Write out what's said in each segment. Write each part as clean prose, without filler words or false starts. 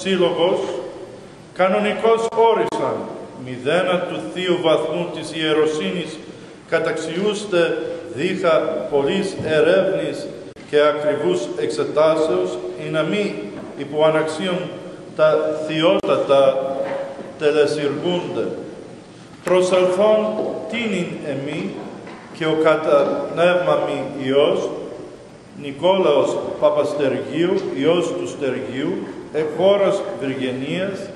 σύλλογος, κανονικώς όρισαν μηδένα του θείου βαθμού της ιεροσύνης καταξιούστε δίχα πολλής ερεύνης και ακριβούς εξετάσεως, ή να μη υποαναξίων τα θειότατα τελεσυργούνται. Προσελθόν τίνην εμεί και ο κατανεύμαμι Υιός, Νικόλαος Παπαστεργίου, Υιός του Στεργίου, χώρας Βυργενίας,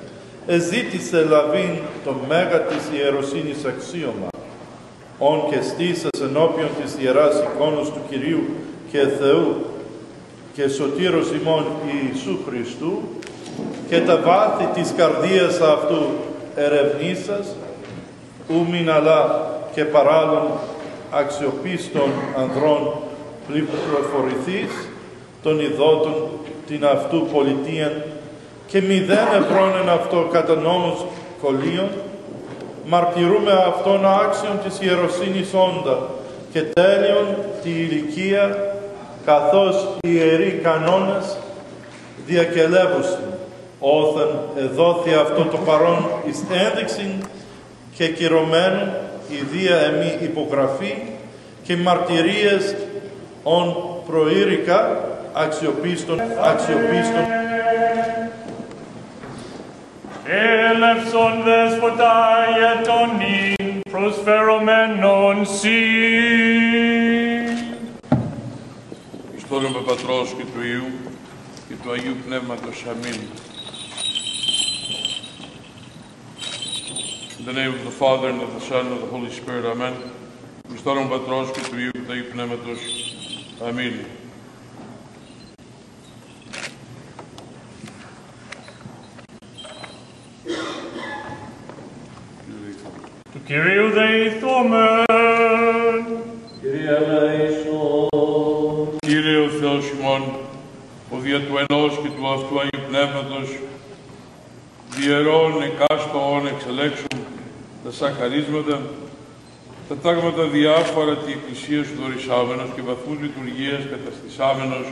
εζήτησε λαβήν το μέγα της ιεροσύνης αξίωμα, όν και στήσας ενώπιον της Ιεράς εικόνος του Κυρίου και Θεού και σωτήρος ημών Ιησού Χριστού, και τα βάθη της καρδίας αυτού ερευνήσας, ούμην αλλά και παράλληλων αξιοπίστων ανδρών πληροφορηθείς, των ειδότων την αυτού πολιτείαν, και μηδέν ευρώνεν αυτό κατά νόμους κολλίων, μαρτυρούμε αυτόν άξιον της ιεροσύνης όντα και τέλειον τη ηλικία, καθώς οι ιεροί κανόνες διακελεύουσιν, όθεν εδόθη αυτό το παρόν εις ένδειξην και κυρωμένου ιδία εμή υπογραφή και μαρτυρίες ον προήρικα αξιοπίστων. Έλευσον δέσποτα ιετωνήν προσφερωμένων σύ. Εις το όνομα Πατρός και του Υιού και του Αγίου Πνεύματος. Αμήν. In the name of the Father, and of the Son, and of the Holy Spirit. Amen. Εις το όνομα Πατρός και του Υιού και του Αγίου Πνεύματος. Αμήν. Του Κυρίου δεηθούμεν. Κύριε ελέησον. Κύριε ο Θεός ημών, ο δια του ενός και του αυτού Αγίου Πνεύματος, διαιρών εκάστοον εξελέξουν τα σαν χαρίσματα, τα τάγματα διάφορα τη Εκκλησία σου δωρησάμενος και βαθμούς λειτουργίας καταστησάμενος,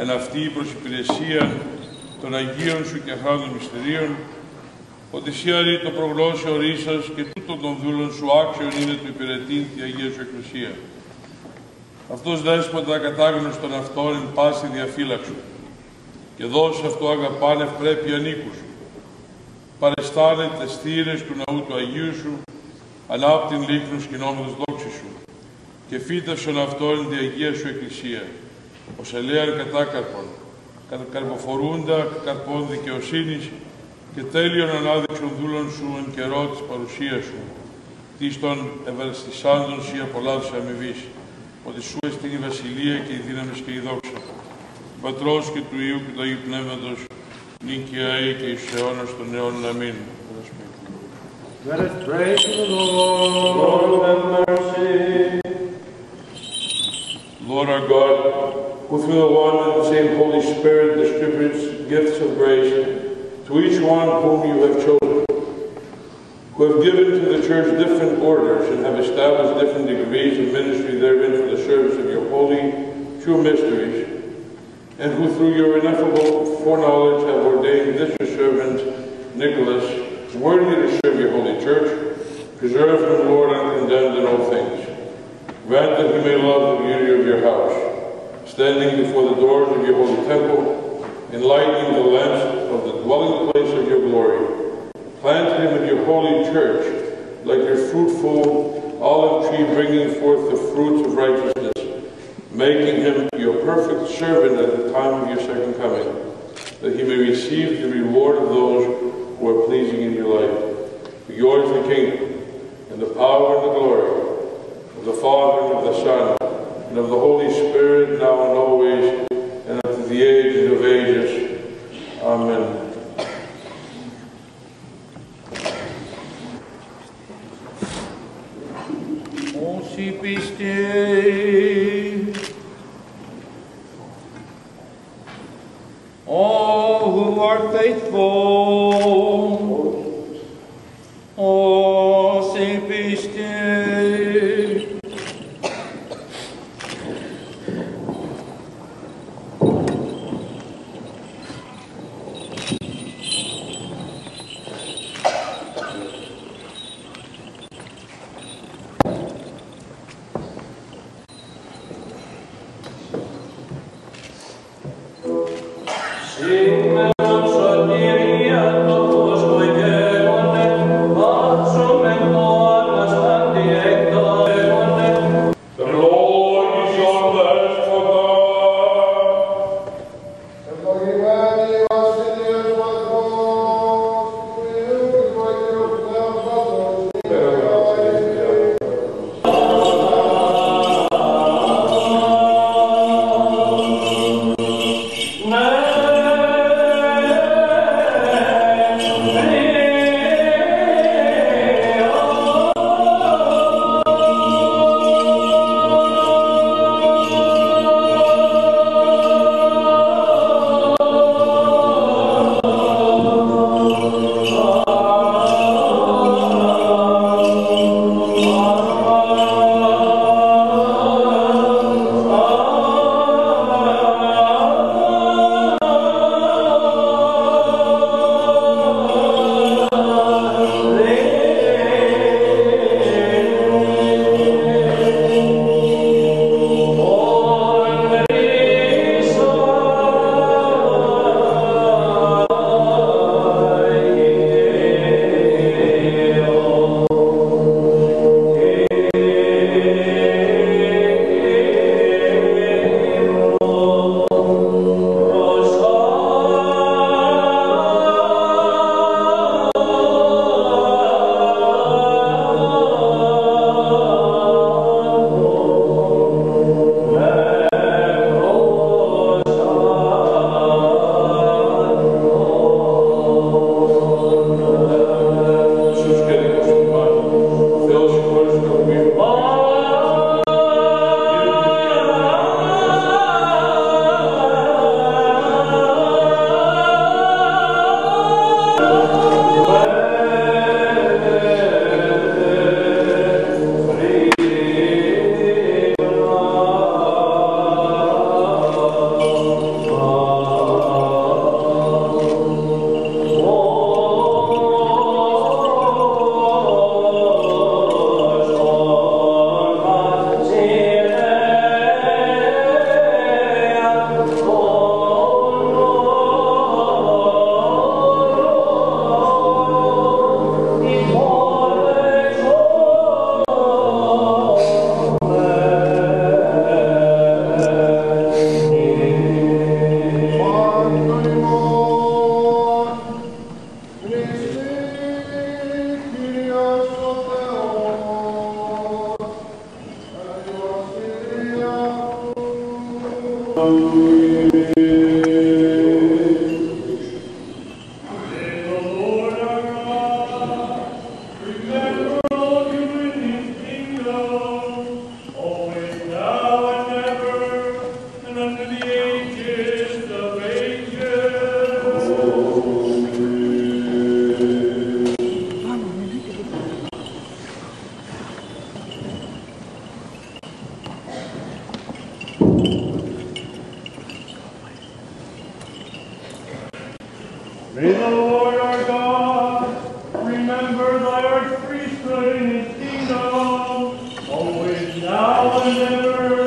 εν αυτή προς υπηρεσία των Αγίων σου και αχάντων μυστηρίων, ότι εσύ αρεί το προγνώσιο ορίσας και τούτων των δούλων σου άξιον είναι του υπηρετήν τη Αγία σου Εκκλησία. Αυτός δέσποτα κατάγνωστον αυτόν εν πάση διαφύλαξου και δώσε αυτό αγαπάν ευπρέπει ανήκους σου. Παρεστάνε τες θύρες του ναού του Αγίου σου, ανάπτην λίχνους κοινόμετος δόξης σου, και φύτευσον αυτόν τη Αγία σου Εκκλησία, ως ελέαν κατάκαρπον, καρποφορούντα καρπών δικαιοσύνης, και τέλειον ανάδειξον δούλων σου εν καιρό της παρουσίας σου, της των ευαισθησάντων σοι απολά της αμοιβής, ότι σου εστίν η βασιλεία και η δύναμη και η δόξα, του Πατρός και του Υιού και του Αγίου Πνεύματος, νυν και αεί και εις αιώνας των αιώνων. Αμήν. Let us pray to the Lord. Lord, have mercy. Lord our God, who through the one and the same Holy Spirit distributes gifts of grace to each one whom you have chosen, who have given to the Church different orders and have established different degrees of ministry therein for the service of your holy, true mysteries, and who through your ineffable foreknowledge have ordained this your servant, Nicholas, worthy to serve your holy Church, preserve him, Lord, uncondemned in all things. Grant that he may love the beauty of your house, standing before the doors of your holy temple, enlightening the lamps of the dwelling place of your glory. Plant him in your holy church, like your fruitful olive tree bringing forth the fruits of righteousness, making him your perfect servant at the time of your second coming, that he may receive the reward of those who are pleasing in your light. For yours the kingdom, and the power and the glory, of the Father and of the Son, and of the Holy Spirit, now and always, and unto the ages of ages. Amen. Όσοι πιστοί, all who are faithful, όσοι πιστοί, May the Lord our God remember thy archpriesthood in his kingdom, always now and ever,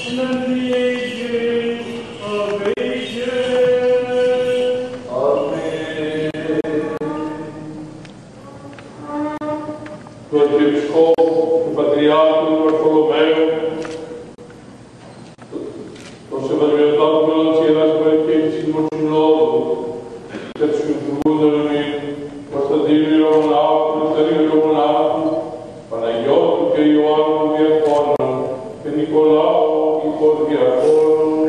and unto the ages of ages. Amen. Το Αρχιεπισκόπου του Πατριάρχου του Βαρθολομαίου, τον Σεβασμιωτάτο μέλος της Ιεράς Παρεκκλήσης του Συνόδου, και τους Υπουργούς των Εμμύρ, Κωνσταντίνου Ιερομονάχου, Νεκταρίου Ιερομονάχου, Παναγιώτου και Ιωάννου Διακόνου και Νικολάου Υποδιακόνου,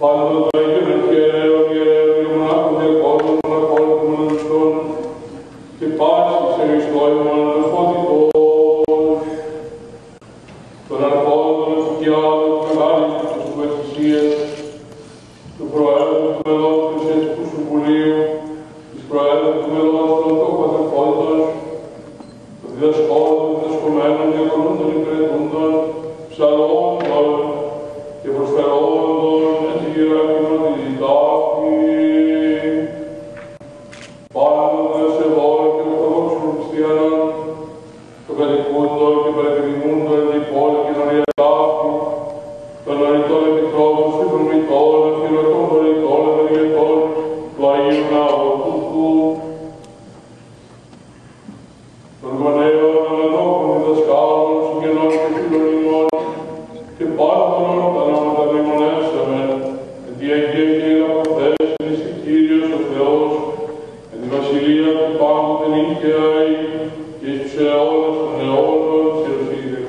πάντων των Αγίων Αρχιερέων, Ιερέων Ιερομονάχων Διακόνων, Μοναχών και Μοναδευτών, και πάσης ευιστόημων αναφωτικών, των αρχών, των εφικιάδων, του μεγάλιστου του Εκκλησίας, του Προέδρου του μελών του Εκκλησιαστικού Συμβουλίου, της Προέδρου του μελών των Τοκοπαθεπόντων, των διδασκόλων, των διδασκομένων, διακονών, των υπηρετούντων, ψαλόντων και προσφερόντων, εν τη Ιερά Κοινότητα πάντων σεβών και ορθοδόξων χριστιανών, των κατοικούντων και παρατηρημούντων εν την πόλη κοινωνία ταύτη, των αρνητών επιτρόπων, συντρομητών, αφιλογητών, και αποθέσεις και Κύριος ο Θεός, εν τη βασιλεία του πάντων νικαιάει και εις τους αιώνας των αιώνων της Ιωσήδης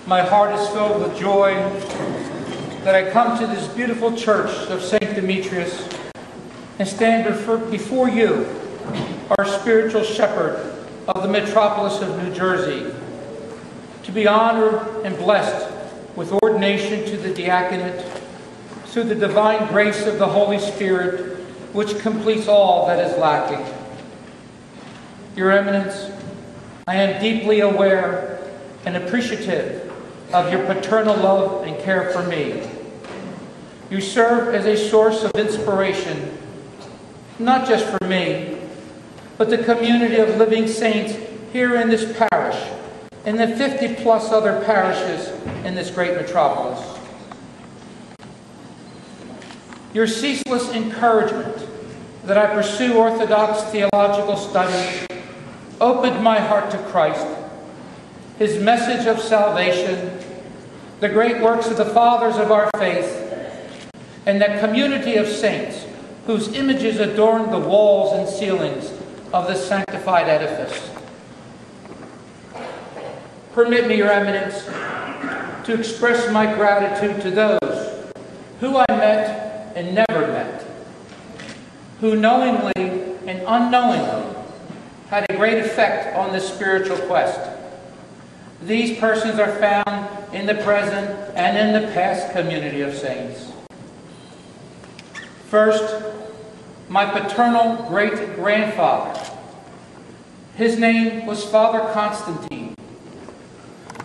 My heart is filled with joy that I come to this beautiful church of St. Demetrius and stand before you, our spiritual shepherd of the metropolis of New Jersey, to be honored and blessed with ordination to the diaconate through the divine grace of the Holy Spirit, which completes all that is lacking. Your Eminence, I am deeply aware and appreciative of your paternal love and care for me. You serve as a source of inspiration, not just for me, but the community of living saints here in this parish and the 50+ other parishes in this great metropolis. Your ceaseless encouragement that I pursue Orthodox theological studies opened my heart to Christ, His message of salvation, the great works of the fathers of our faith, and that community of saints whose images adorn the walls and ceilings of this sanctified edifice. Permit me, Your Eminence, to express my gratitude to those who I met and never met, who knowingly and unknowingly had a great effect on this spiritual quest. These persons are found in the present and in the past community of saints. First, my paternal great-grandfather. His name was Father Constantine.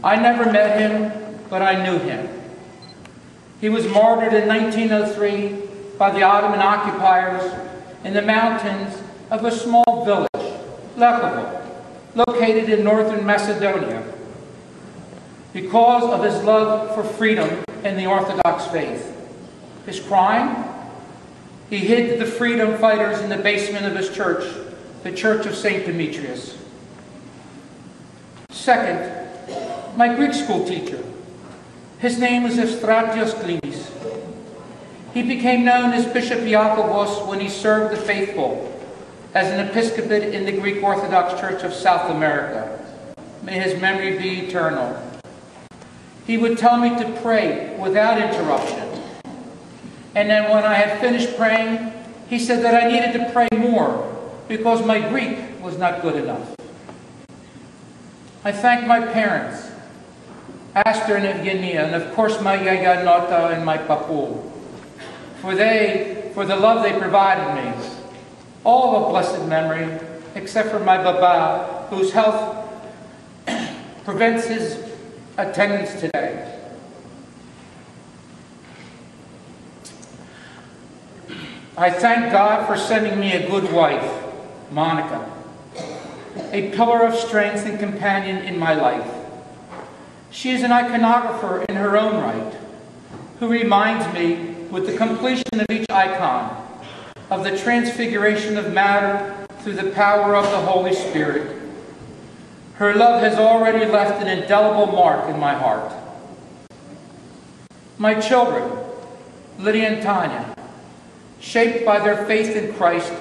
I never met him, but I knew him. He was martyred in 1903 by the Ottoman occupiers in the mountains of a small village, Lekovo, located in northern Macedonia, because of his love for freedom and the Orthodox faith. His crime? He hid the freedom fighters in the basement of his church, the Church of St. Demetrius. Second, my Greek school teacher. His name was Efstratios Klinis. He became known as Bishop Iakovos when he served the faithful as an episcopate in the Greek Orthodox Church of South America. May his memory be eternal. He would tell me to pray without interruption. And then when I had finished praying, he said that I needed to pray more because my Greek was not good enough. I thank my parents, Aster and Evgenia, and of course my Yaya Nota and my Papu, for the love they provided me. All of blessed memory, except for my Baba, whose health prevents his attendance today. I thank God for sending me a good wife, Monica. a pillar of strength and companion in my life. She is an iconographer in her own right, who reminds me, with the completion of each icon, of the transfiguration of matter through the power of the Holy Spirit. Her love has already left an indelible mark in my heart. My children, Lydia and Tanya, shaped by their faith in Christ,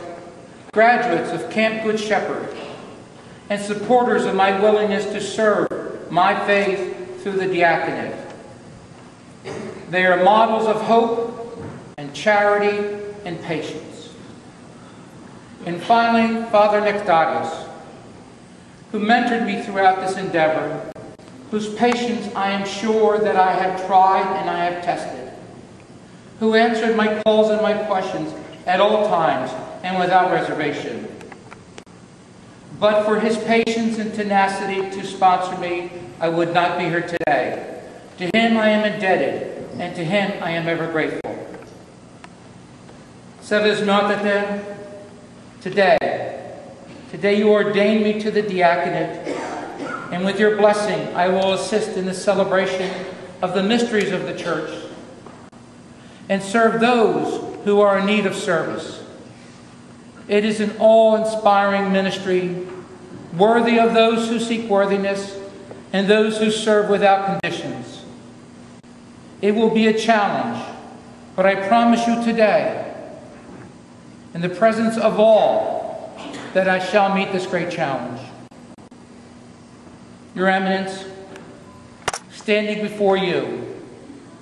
graduates of Camp Good Shepherd, and supporters of my willingness to serve my faith through the diaconate. They are models of hope and charity and patience. And finally, Father Nectarius, who mentored me throughout this endeavor, whose patience I am sure that I have tried and I have tested, who answered my calls and my questions at all times and without reservation. But for his patience and tenacity to sponsor me, I would not be here today. To him I am indebted, and to him I am ever grateful. Sérieusement, today you ordained me to the diaconate, and with your blessing I will assist in the celebration of the mysteries of the Church and serve those who are in need of service. It is an awe-inspiring ministry, worthy of those who seek worthiness and those who serve without conditions. It will be a challenge, but I promise you today, in the presence of all, that I shall meet this great challenge. Your Eminence, standing before you,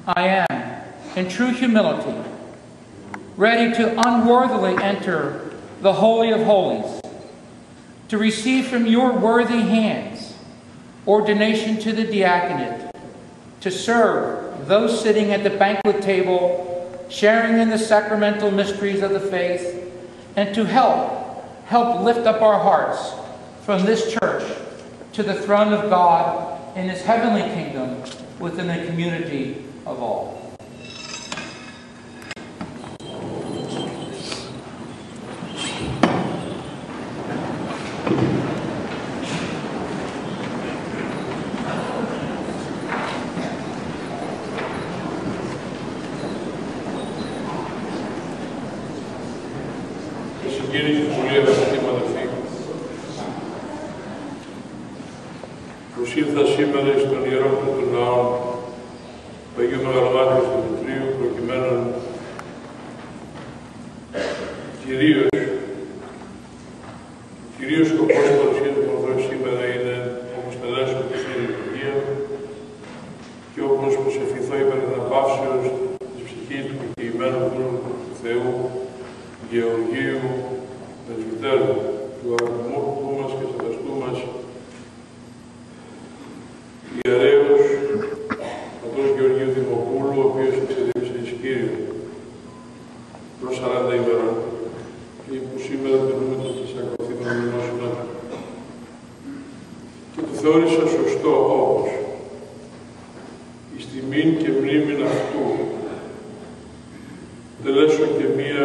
I am, in true humility, ready to unworthily enter the Holy of Holies, to receive from your worthy hands ordination to the diaconate, to serve those sitting at the banquet table, sharing in the sacramental mysteries of the faith, and to help lift up our hearts from this church to the throne of God in his heavenly kingdom within the community of all. Προσήλθα σήμερα στον Ιερό του Ναών του Αγίου Μεγαλομάτρου του Δημητρίου, προκειμένου κυρίως σκοπός της παρουσίας του Πανθρός σήμερα είναι όπως τελέσσω τη Θεία Λειτουργία και όπως προσευχηθώ υπέρ την απαύσεως της ψυχής του κεκοιημένου δούλου του Θεού, Γεωργίου, Πρεσβυτέρου, του αγαπητού μας και σεβαστού μας ιερέως πατρός Γεωργίου Δημοπούλου, ο οποίος εξεδίψε εις Κύριο προς 40 ημερών και που σήμερα περνούμε το Τεσσακοθήμενο Μνημόσυνο και το θεώρησα σωστό όπως εις τιμήν και μνήμην αυτού τελέσω και μία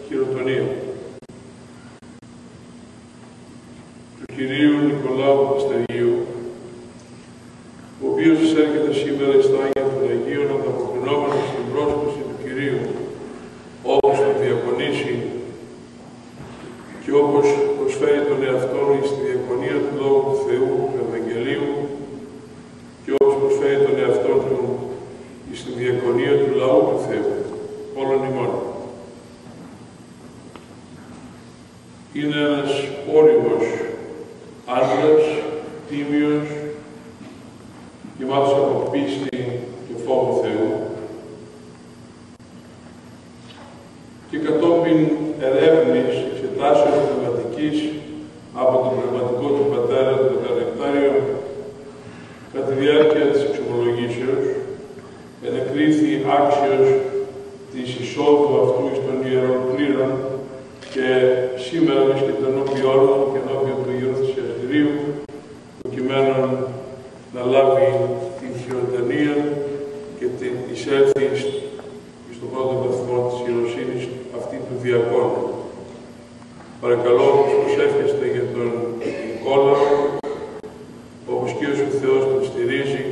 χειροτονία του Κυρίου Νικολάου Παστεργίου, ο οποίος εισέρχεται σήμερα στα Άγια των Αγίων ανταποκρινόμενος στην πρόσκληση του Κυρίου, όπως θα διακονήσει και όπως προσφέρει τον εαυτόν στη διακονία του Λόγου του Θεού, του Ευαγγελίου και όπως προσφέρει τον εαυτόν του στη διακονία του Λαού του Θεού, όλων ημών. Είναι ένας όριμος άντρας, τίμιος, γεμάτος από πίστη και φόβο Θεού και κατόπιν ερεύνης, εξετάσεως πνευματικής από τον πνευματικό του πατέρα, τον πατέρα Νεκτάριο, κατά τη διάρκεια της εξομολογήσεως, ενεκρίθη άξιος της εισόδου αυτού εις των Ιερών Κλήρων και σήμερα βρίσκεται ενώπιον και ενώπιον του Ιερού Θυσιαστηρίου, προκειμένου να λάβει την χειροτονία και την εισέλθει στον πρώτο βαθμό της ιεροσύνης αυτή του διακόνου. Παρακαλώ, όπως προσεύχεστε για τον ελληνικό Θεός τον στηρίζει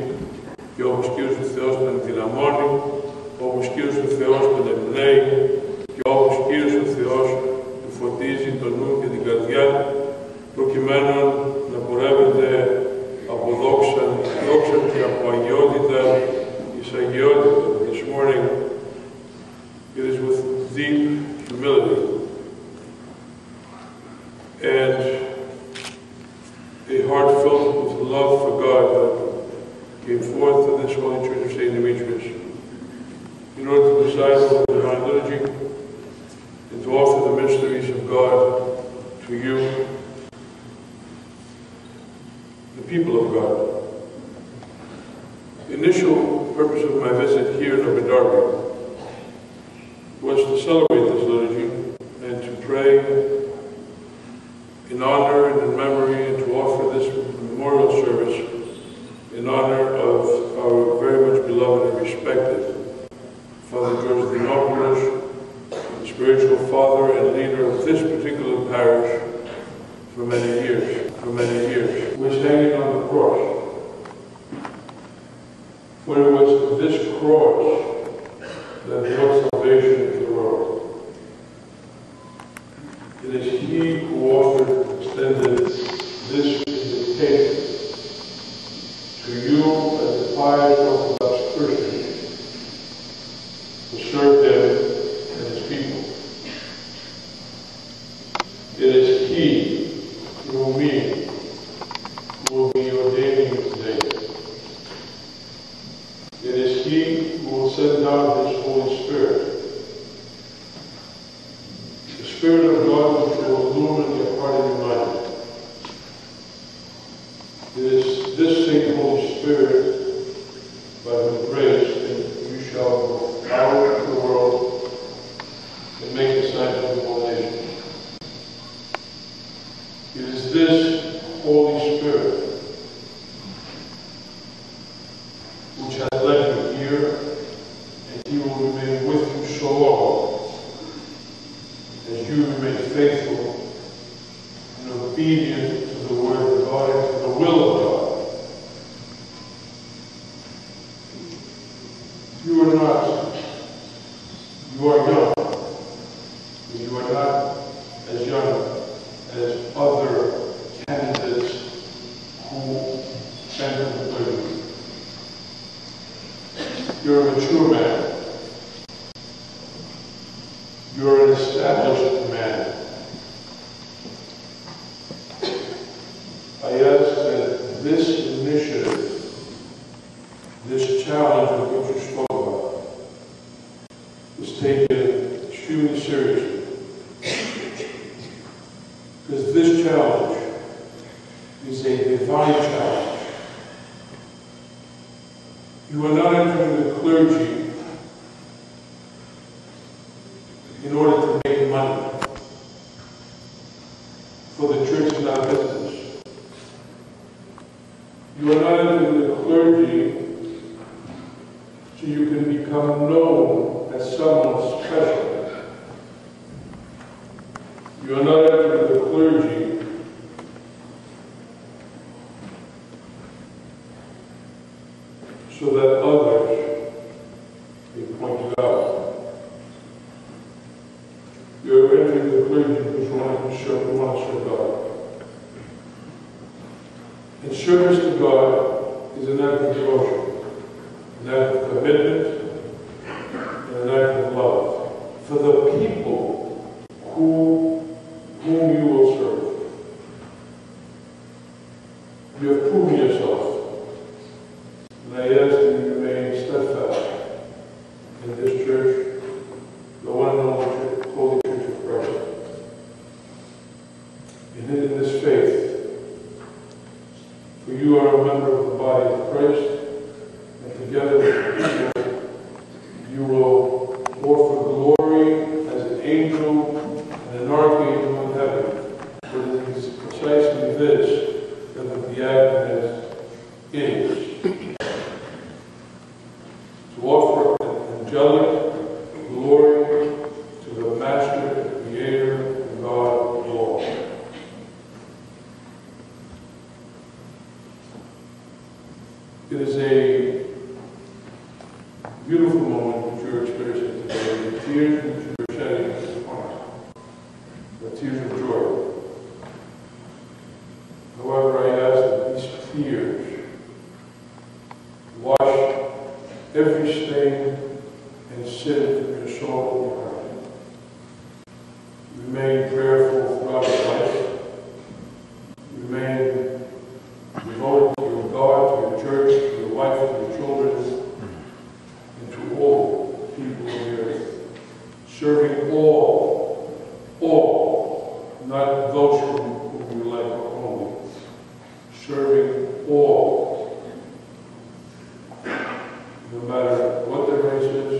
και ο σκύλος του Θεός τον ενδυναμώνει, ο σκύλος του Θεός τον εμπνέει και ο σκύλος του Θεός του φωτίζει το νου και την καρδιά, προκειμένου να πορεύεται από δόξα και από αγιότητα εις αγιότητα. This morning, it is with deep humility and a heart filled with love for God that came forth to this Holy Church of St. Demetrius in order to preside over the Divine Liturgy and to offer the mysteries of God to you, the people of God. The initial purpose of my visit here in Abu Dhabi was to celebrate this liturgy and to pray in honor and in memory and to offer this memorial service in honor of our very much beloved and respected Father George Dinopoulos, the spiritual father and leader of this particular parish for many years, who was hanging on the cross. For it was this cross that brought salvation into the world. It is He who offered, extended this invitation to you as a pious Orthodox Christian to serve Him and His people. It is He, through me, who will be ordaining you today. It is He who will send down His Holy Spirit, the Spirit of God which will illumine your heart and your mind. It is this same Holy Spirit, by whose grace, that you shall go out into the world and make disciples of all nations. It is this Holy Spirit which has led you here, and He will remain with you so long as you remain faithful and obedient to the Word of God and to the will of God. You are young, but you are not as young as other candidates who enter the liturgy. You're a mature man. You're an established man. I ask that this initiative, this challenge of which you spoke about, is taken extremely seriously. Because this challenge is a divine challenge. You are not entering the clergy in order to make money. For the church is not a business. You are not entering the clergy so you can become known as someone special. You are not entering the clergy so that others may point it out. You are entering the clergy because you want to serve God. And service to God is an act of devotion, an act of commitment, and an act of love for the people whom you will serve. You have proven yourself, and I ask that you remain steadfast in this church, the one and only Holy Church of Christ. And in this faith, for you are a member of the body of Christ, and together with the people, you will offer glory as an angel and an archangel in heaven. For it is precisely this that the Advent is. To offer angelic glory to the Master, Creator, and God of all. It is a beautiful moment that you're experiencing today. The tears that you're shedding are the tears of joy. However, I ask that these tears wash every stain and sin from your soul and your heart. Remain prayerful throughout your life. Remain devoted to your God, to your church, to your wife, to your children, and to all people of the earth. Serving all, not those whom you like only. Serving all, no matter what their race is,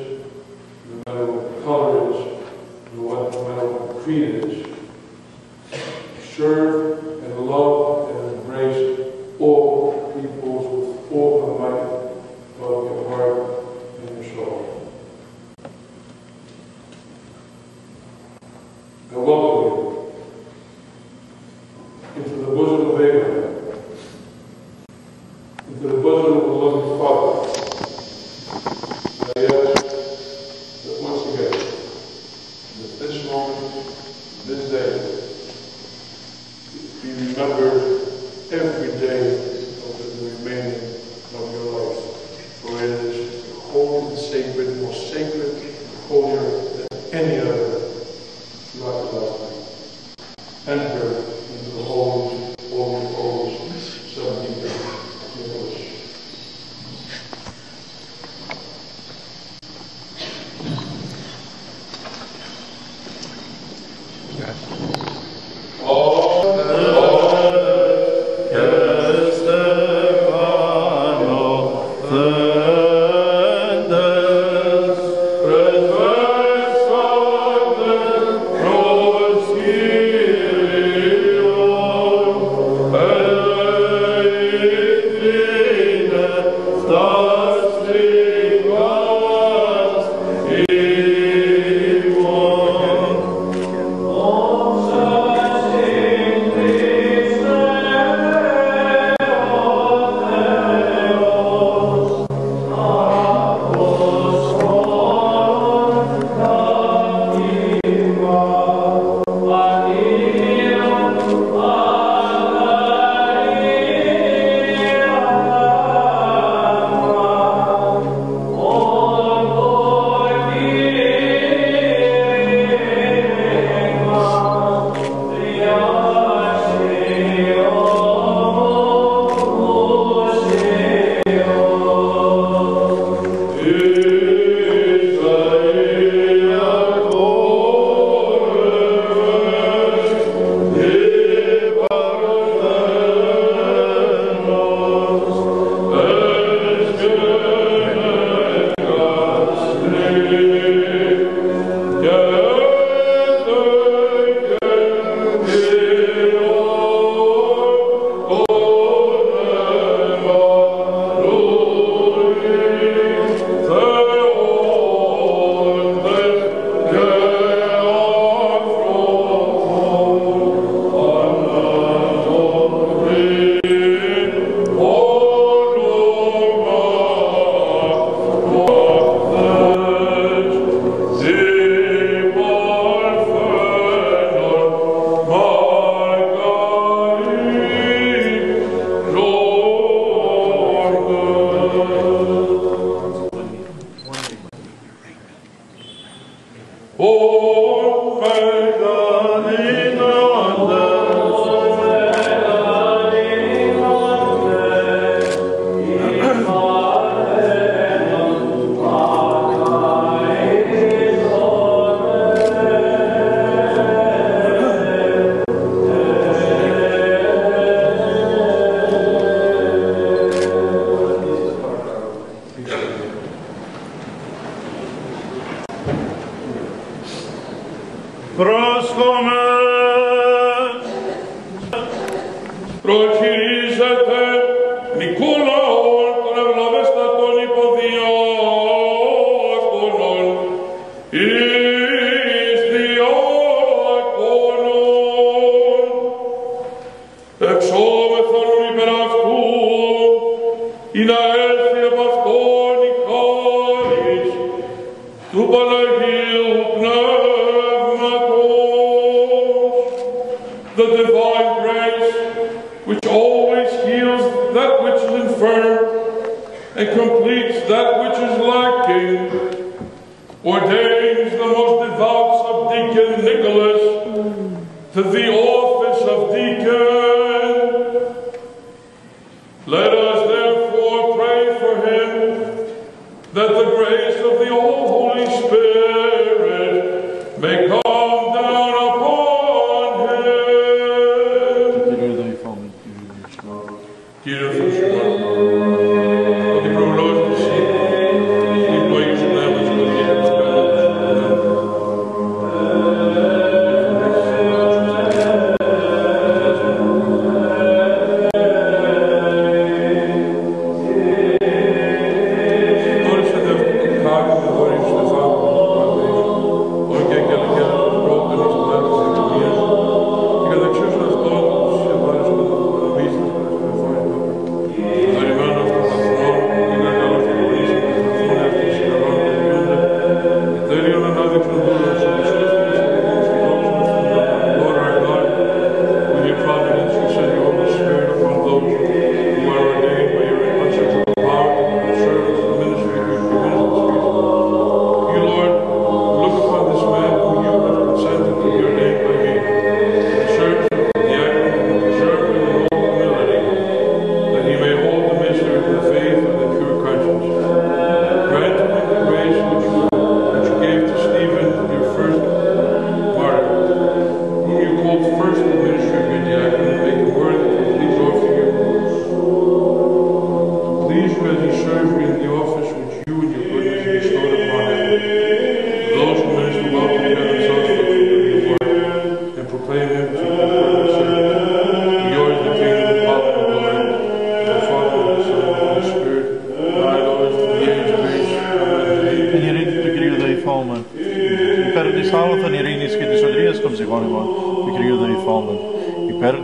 no matter what the color is, no matter what the creed is. Serve and love and embrace all peoples with all the might of your heart and your soul. I welcome you into the bosom of Abraham, into the bosom of the loving Father. And I ask that once again, that this moment, this day, be remembered every day of the remaining of your life. For it is holy and sacred, more sacred, holier than any other throughout the lifetime. Enter into the holies, holy of holies, so deep in English. Προχειρίζεται Νικόλαον τον ευλαβέστατον υποδιάκονον εις διάκονον εξόμεθον υπερ αυτού ή να έρθει από αυτόν η χάρις του Παναγίου Πνεύματος. The divine grace, which always heals that which is infirm and completes that which is lacking, ordains the most devout subdeacon Nicholas to the office of deacon. Let us therefore pray for him, that the grace of the Holy Spirit may come down upon him. Κύριε Θεός, ότι προλόγεις εσύ, η πλογή σου να έμεινε στο Κύριε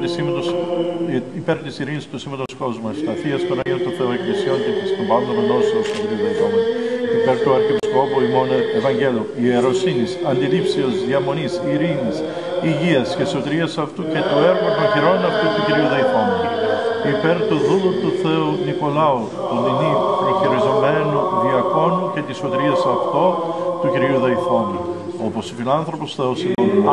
της υπέρ της ειρήνης του σήματος κόσμου, στα Θείας Παναγίας του Θεού Εκκλησιών και της των πάντων ενώσεως του Κυρίου Δεϊκόμενου, υπέρ του Αρχιεπισκόπου ημών Ευαγγέλου, ιεροσύνης, αντιλήψεως, διαμονής, ειρήνης, υγείας και σωτηρίας αυτού και του έργου των χειρών αυτού του Κυρίου Δεϊκόμενου, υπέρ του δούλου του Θεού Νικολάου, του λινή προχειριζομένου διακόνου και της σωτηρίας αυτό του Κυρίου Δεϊκόμενου, όπως ο φιλάνθρωπος Θεός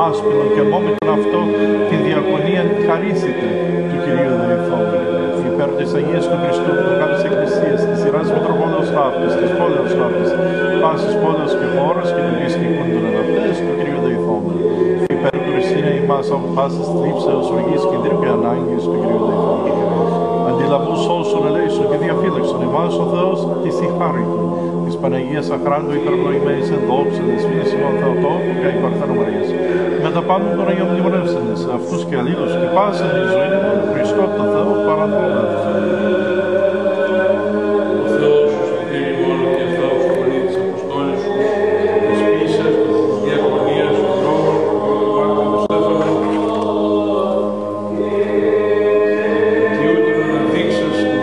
άσπινον και μόμητον αυτό την διακονία χαρίσιτε του Κυρίου Δεϊκόμενου, υπέρ της Αγίας του Χριστού, του Μεγάλης Εκκλησίας, της Ιεράς Μητροπόλεως Ταύτης, της Πόλεως Ταύτης, πάσης πόλεως και χώρας και του πιστικούν των εναυτές του Κυρίου Δεϊκόμενου, υπέρ του Ρησίνα ημάς από πάσης θλίψεως, οργής, κινδύνου και ανάγκης του Κυρίου Δεϊκόμενου. Αντιλαβούς όσων ελέησον και διαφύλαξον ημάς ο Θεός της ηχάρητου, της Παναγίας Αχράντου υπερπλοημένης εν δόξα της φίλης ημών Θεοτόκου και η Παρθένου Μαρίας, με τα πάντων των Αγίων μνημονεύσαντες, αυτούς και αλλήλους και πάσαν τη ζωή ημών, Χριστό το Θεό παραδόξα. Ο Θεός σου στήρι μόνο και Θεός σου πανί της Αποστόλης σου, της πίσας, της διακονίας, του δρόμου, του βάκου, του στέφανου, και ούτε να αναδείξεις την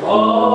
Alla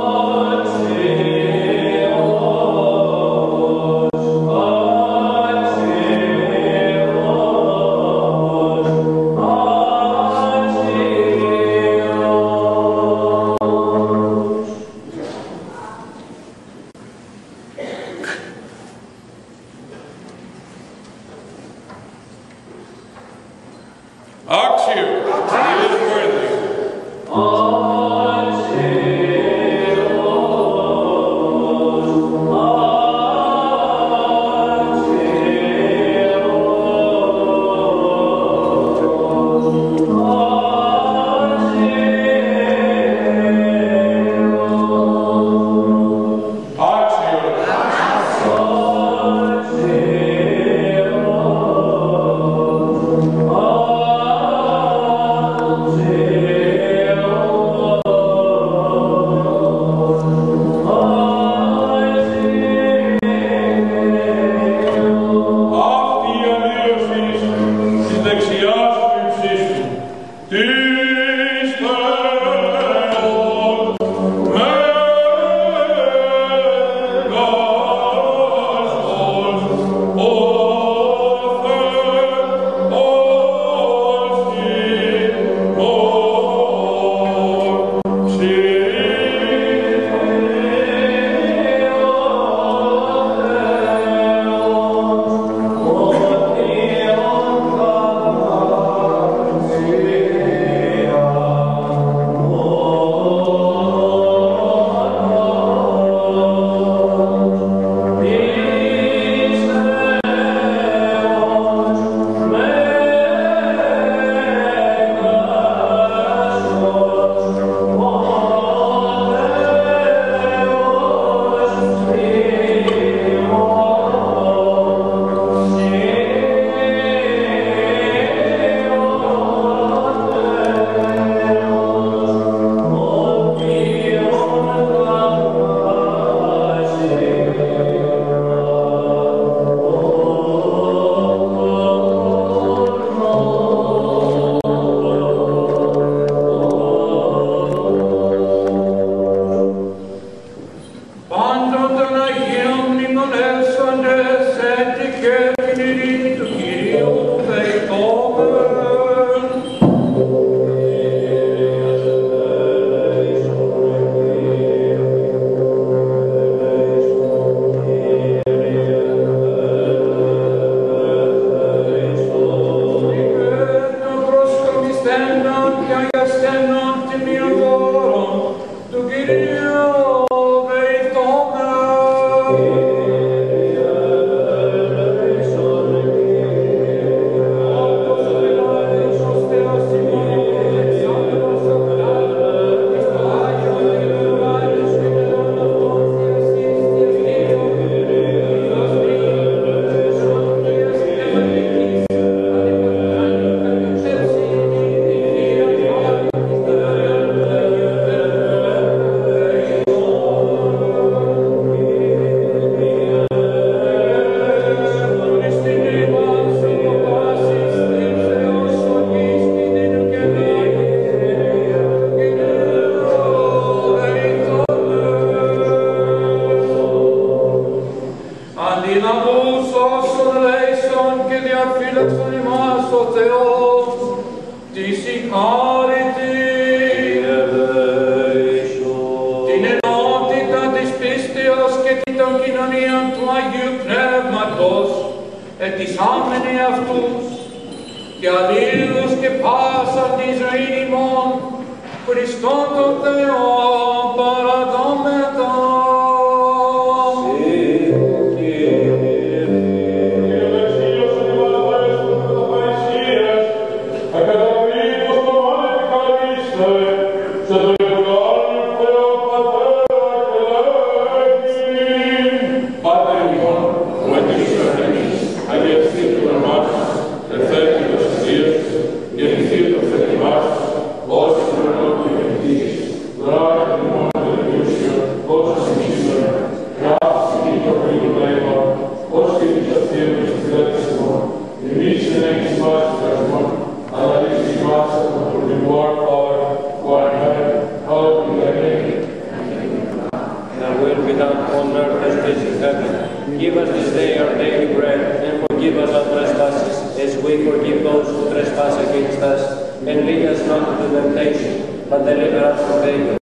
Give us this day our daily bread, and forgive us our trespasses, as we forgive those who trespass against us. And lead us not into temptation, but deliver us from evil.